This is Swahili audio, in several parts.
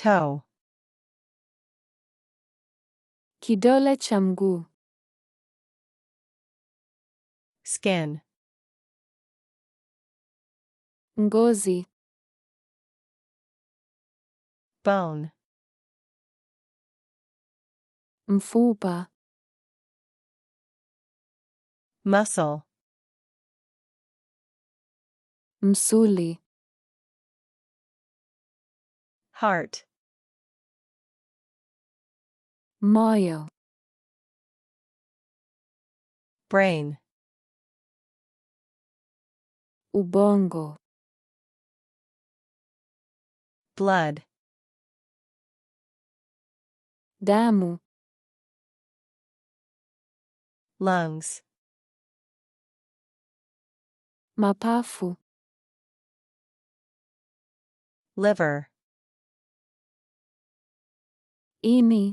toe, kidole cha mguu, skin, ngozi, bone, mfupa, muscle, msuli, heart, moyo, brain, ubongo, blood, damu, lungs, mapafu, liver, ini,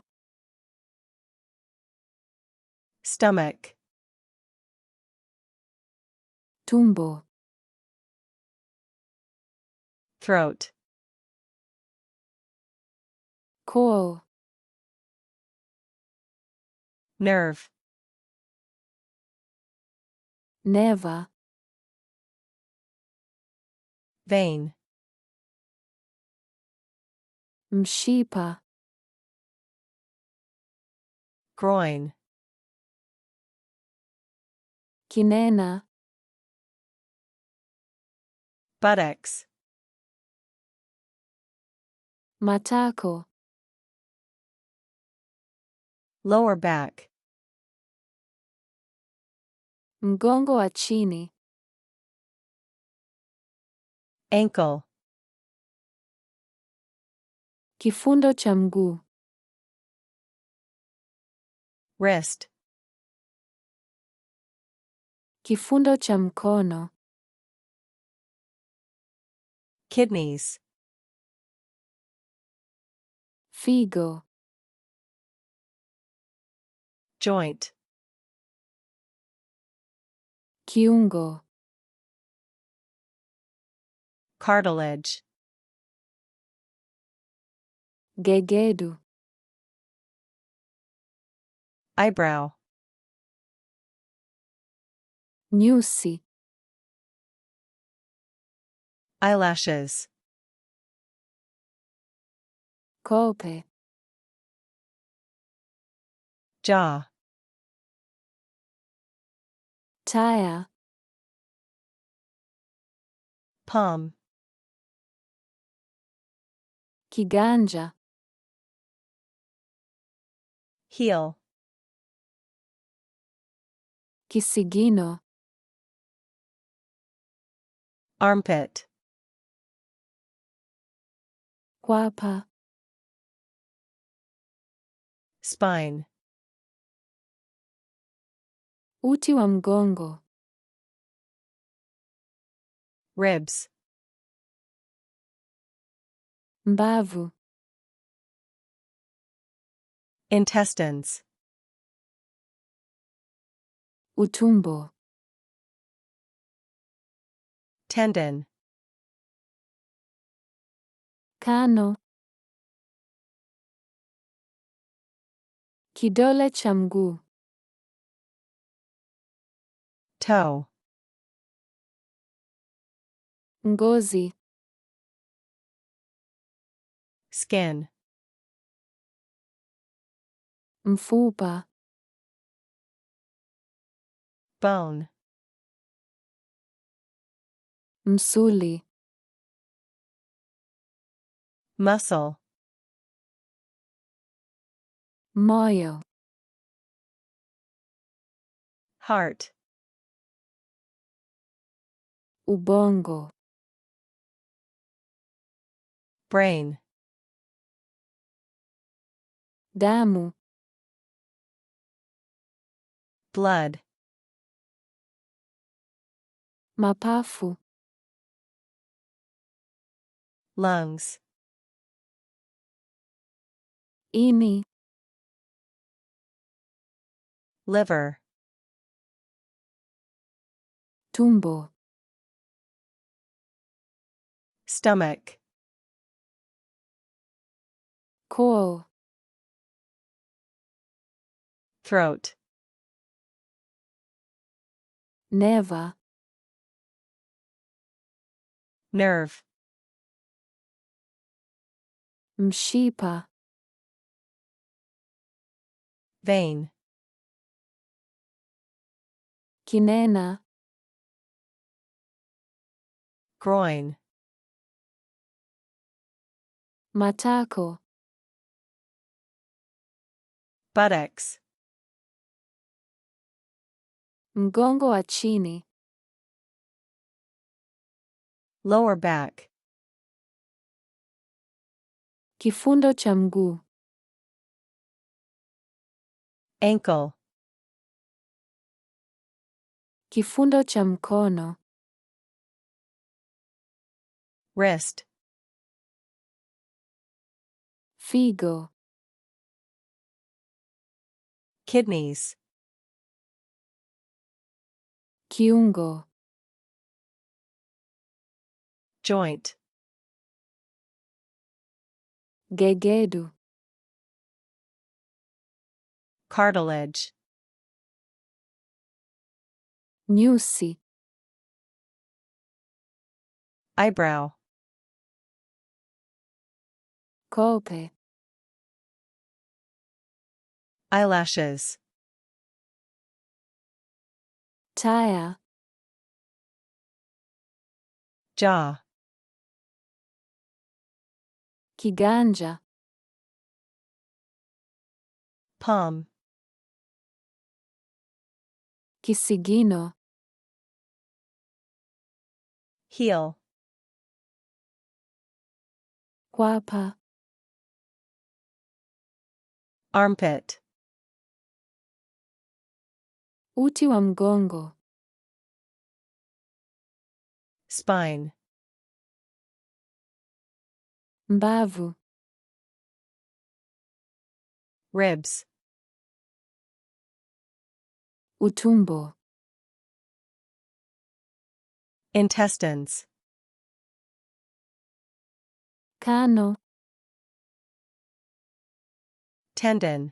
stomach, tumbo, throat, koo, nerve, neva, vein, mshipa, groin, kinena, buttocks, matako, lower back, mgongo wa chini, ankle, kifundo cha mguu, wrist, kifundo cha mkono, kidneys, figo, joint, kiungo, cartilage, gegedu, eyebrow, nyusi, eyelashes, kope, jaw, taya, palm, kiganja, heel, kisigino, armpit, kwapa, spine, uti wa mgongo, ribs, mbavu, intestines, utumbo, tendon, kano, kidole cha mguu, toe, ngozi, skin, mfupa, bone, msuli, muscle, moyo, heart, ubongo, brain, damu, blood, mapafu, lungs, ini, liver, tumbo, stomach, koo, throat, neva, nerve, mshipa, vein, kinena, groin, matako, buttocks, mgongo wa chini, lower back, kifundo cha mguu, ankle, kifundo cha mkono, wrist, figo, kidneys, kiungo, joint, gegedu, cartilage, nyusi, eyebrow, kope, eyelashes, taya, jaw, kiganja, palm, kisigino, heel, kwapa, armpit, uti wa mgongo, spine, mbavu, ribs, utumbo, intestines, kano, tendon,